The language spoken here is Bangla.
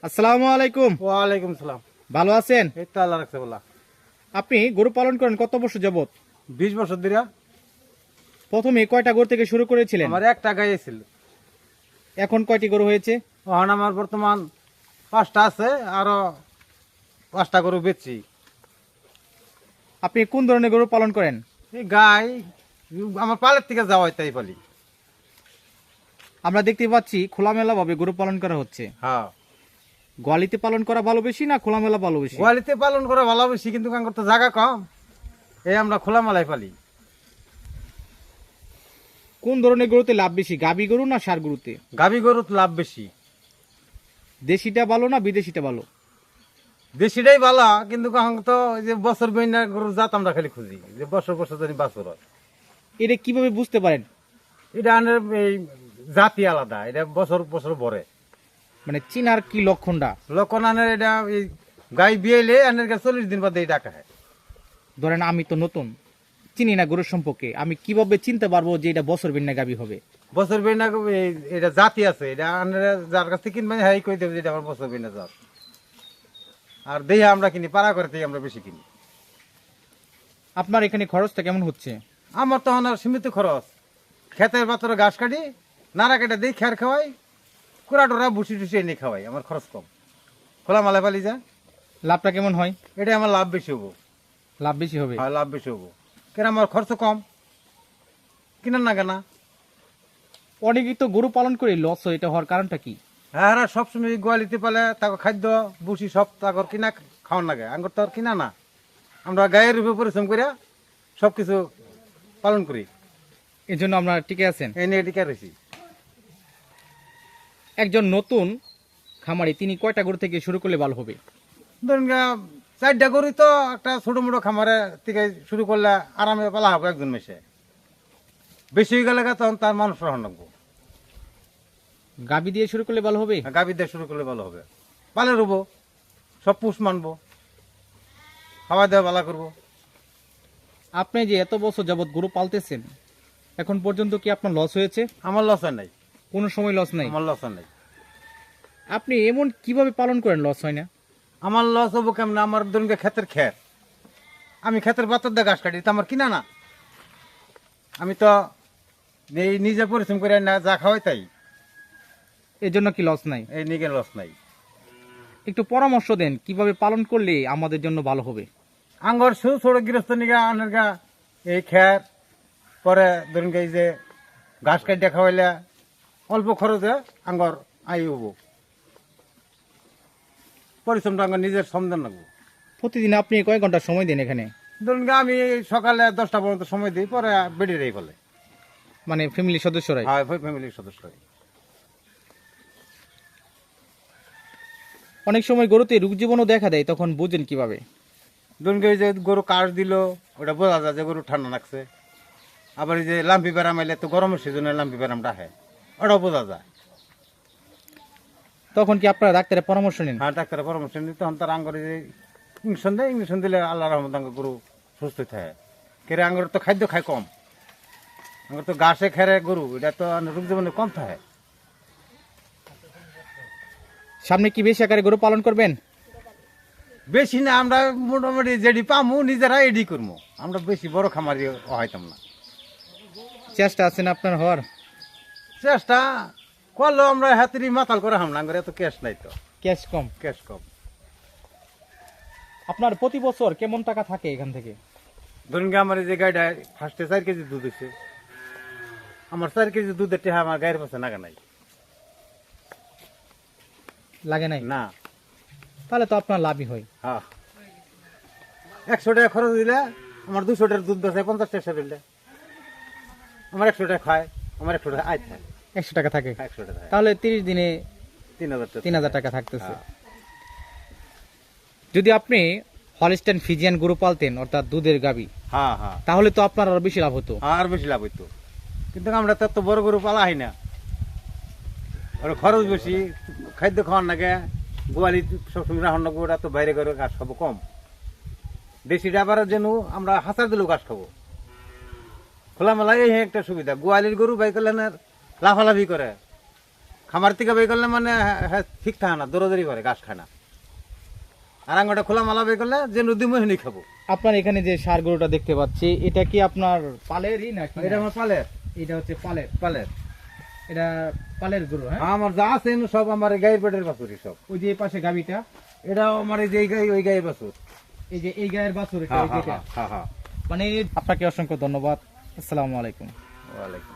আসসালামু আলাইকুম। ওয়ালাইকুম সালাম। ভালো আছেন? এই তো আল্লাহ রাখছে বলা। আপনি গরু পালন করেন কত বছর যাবত? 20 বছর ধরে প্রথমে কয়টা গরু থেকে শুরু করেছিলেন? আমার একটা গাই ছিল। এখন কয়টি গরু হয়েছে? এখন আমার বর্তমান 5টা আছে, আরো 5টা গরু বেচছি। আপনি কোন ধরনের গরু পালন করেন? এই গাই আমার পালের থেকে যাওয়া হয় তাই পালি। আমরা দেখতে পাচ্ছি খোলামেলা ভাবে গরু পালন করা হচ্ছে। হ্যাঁ, গোয়ালিতে পালন করা ভালো বেশি না খোলামেলা ভালো বেশি? গোয়ালিতে পালন করে ভালো বেশি, কিন্তু কাঙ্কর তো জায়গা কম, এই আমরা খোলা মেলায় পালি। কোন ধরনের গরুতে লাভ বেশি, গাবি গরু না ষাঁড় গরুতে? গাভী গরুর লাভ বেশি। দেশিটা ভালো না বিদেশিটা ভালো? দেশিটাই ভালো, কিন্তু কাঙ্ক তো ওই যে বছর বইনা গরুর জাত আমরা খালি খুঁজি, যে বছর বছর জানি বাছর হয়। এটা কিভাবে বুঝতে পারেন? এটা আনের এই জাতি আলাদা, এটা বছর বছর ভরে। মানে চিনার কি লক্ষণটা? লক্ষণ আনের এটা এই গাই বিয়েলে আনের 40 দিন বাদে এই ডাকা হয়। ধরেন আমি তো নতুন, চিনি না গরুর সম্পর্কে, আমি কিভাবে চিনতে পারবো যে এটা বছর বিন্না গাবি হবে? বছর বিনা এটা জাতি আছে, এটা আনের যার কাছ থেকে কিনবেন হ্যাঁ কই দেবে, এটা আমার বছর বিনা জাত। আর দেহে আমরা কিনি, পাড়া করে থেকে আমরা বেশি কিনি। আপনার এখানে খরচটা কেমন হচ্ছে? আমার তখন আর সীমিত খরচ, ক্ষেতের পাত্রে ঘাস কাটি, নাড়া কেটে দিই, খের খাওয়াই, কুড়া টোরা ভুসি টুসি এনে খাওয়াই, আমার খরচ কম। খোলা মালায় পালি যায়, লাভটা কেমন হয়? এটা আমার লাভ বেশি হবো। লাভ বেশি হবে? হ্যাঁ, লাভ বেশি হবো, কেন আমার খরচ কম, কিনার না কেনা। অনেকেই তো গরু পালন করে লস হয়, এটা হওয়ার কারণটা কি? হ্যাঁ, সবসময় গোয়ালিতে পালে তাকে খাদ্য বুসি সব তাকর কিনা খাওয়ান লাগে, আঙ্গুর তো আর কিনা না। আমরা গায়ের রূপে পরিশ্রম করে সবকিছু পালন করি, এই জন্য আমরা টিকে আছেন। এই নিয়ে টিকা রয়েছি। একজন নতুন খামারি তিনি কয়টা গরু থেকে শুরু করলে ভালো হবে? ধরুন 4টা গরু তো একটা ছোট মোটো খামারে থেকে শুরু করলে আরামে পালা হবে একজন মেশে। বেশি হয়ে গেলে তখন তার মানুষ রহন লাগবো। গাবি দিয়ে শুরু করলে ভালো হবে? গাভী দিয়ে শুরু করলে ভালো হবে, পালে রুবো, সব পুষ মানবো, খাওয়া দাওয়া ভালো করবো। আপনি যে এত বছর যাবত গরু পালতেছেন, এখন পর্যন্ত কি আপনার লস হয়েছে? আমার লস হয় নাই, কোনো সময় লস নাই? আমার লস হয় নাই। আপনি এমন কিভাবে পালন করেন লস হয় না? আমার লস হবো কেমন? আমার ধরুন ক্ষেতের খের, আমি ক্ষেতের পাতর দিয়ে ঘাস কাটি, তো আমার কিনা না। আমি তো এই নিজে পরিশ্রম করে না যা খাওয়াই তাই, এর জন্য কি লস নাই? এই নিয়ে লস নাই। একটু পরামর্শ দেন কিভাবে পালন করলে আমাদের জন্য ভালো হবে। আঙ্গর শুধু ছোট গৃহস্থ নিগা আনের গা এই খের, পরে ধরুন এই যে ঘাস কাটিয়া খাওয়াইলে অল্প খরচে আঙ্গর আই হবো। পরিশ্রমটা আঙ্গর নিজের সমদান লাগবো। প্রতিদিন আপনি কয়েক ঘন্টা সময় দেন এখানে? ধরুন আমি সকালে 10টা পর্যন্ত সময় দিই, পরে বেরিয়ে ফেলে। মানে ফ্যামিলির সদস্যরাই? হ্যাঁ, ফ্যামিলির সদস্য। অনেক সময় গরুতে রোগ জীবাণু দেখা দেয়, তখন বুঝেন কিভাবে? ধরুন এই যে গরু কাশ দিল, ওটা বোঝা যায় যে গরু ঠান্ডা লাগছে। আবার এই যে লাম্পি ব্যারাম এলে, তো গরমের সিজনে লাম্পি ব্যারামটা হয়, ওটাও বোঝা যায়। তখন কি আপনারা ডাক্তারের পরামর্শ নেন? হ্যাঁ, ডাক্তারের পরামর্শ নিই, তখন তার আঙ্গরে যে ইঞ্জেকশন দেয়, ইঞ্জেকশন দিলে আল্লাহ রহমত আঙ্গুর গরু সুস্থ থাকে। কেরে আঙ্গুর তো খাদ্য খায় কম, আঙ্গুর তো ঘাসে খেরে গরু, এটা তো রোগ জীবাণু কম থাকে। সামনে কি বেশি আকারে গরু পালন করবেন? বেশি না, আমরা মোটামুটি যেডি পামু নিজেরা এডি করবো, আমরা বেশি বড় খামারি হইতাম না। চেষ্টা আছেন আপনার হওয়ার? চেষ্টা করলেও আমরা হাতেরই মাতাল করে হামলা, আঙ্গুর এত ক্যাশ নাই, তো ক্যাশ কম? ক্যাশ কম। আপনার প্রতি বছর কেমন টাকা থাকে এখান থেকে? ধরুন আমার এই যে গাড়িটা ফার্স্টে 4 কেজি দুধ হয়েছে, আমার 4 কেজি দুধের টেহা আমার গায়ের পাশে নাগা নাই। লাগে নাই? না। তাহলে তো আপনার লাভই হয়। হ্যাঁ, 100 টাকা খরচ দিলে আমার 200 টাকার দুধ বেচে 50 টাকা দিলে আমার 100 টাকা খায়, আমার 100 টাকা আয় থাকে। 100 টাকা থাকে? 100 টাকা, তাহলে 30 দিনে 3000 টাকা। 3000 টাকা থাকতেছে। হ্যাঁ। যদি আপনি হলস্টাইন ফ্রিজিয়ান গরু পালতেন, অর্থাৎ দুধের গাবি, হ্যাঁ হ্যাঁ, তাহলে তো আপনার আরো বেশি লাভ হতো। আর বেশি লাভ হইতো, কিন্তু আমরা তো এত বড় গরু পালা হয় না, ওর খরচ বেশি, খাদ্য খাওয়ার নাগে, গোয়ালি সবসময় রাহন লাগবো, ওটা তো বাইরে করে ঘাস খাবো কম। দেশি ডাবারের জন্য আমরা হাসার দিলেও ঘাস খাবো। খোলামেলা এই একটা সুবিধা, গোয়ালির গরু বাই করলে লাফালাফি করে, খামার থেকে বের করলে মানে হ্যাঁ ঠিক থাকে না, দৌড়াদৌড়ি করে, ঘাস খায় না। আর আঙ্গটা খোলা মালা বের করলে যে নদী মহিনী খাবো। আপনার এখানে যে ষাঁড় গরুটা দেখতে পাচ্ছি, এটা কি আপনার পালেরই নাকি? এটা আমার পালের, এটা হচ্ছে পালের। পালের। এটা পালের গরু, হ্যাঁ? আমার যা আছে এনে সব আমার এই গায়ের পেটের বাছুরি সব। ওই যে এই পাশে গাবিটা, এটাও আমার এই যে এই গায়ে ওই গায়ে বাছুর। এই যে এই গায়ের বাছুর, এটা, হ্যাঁ এই হ্যাঁ যেটা। হ্যাঁ হ্যাঁ। মানে আপনাকে অসংখ্য ধন্যবাদ। আসসালামু আলাইকুম। ওয়ালাইকুম।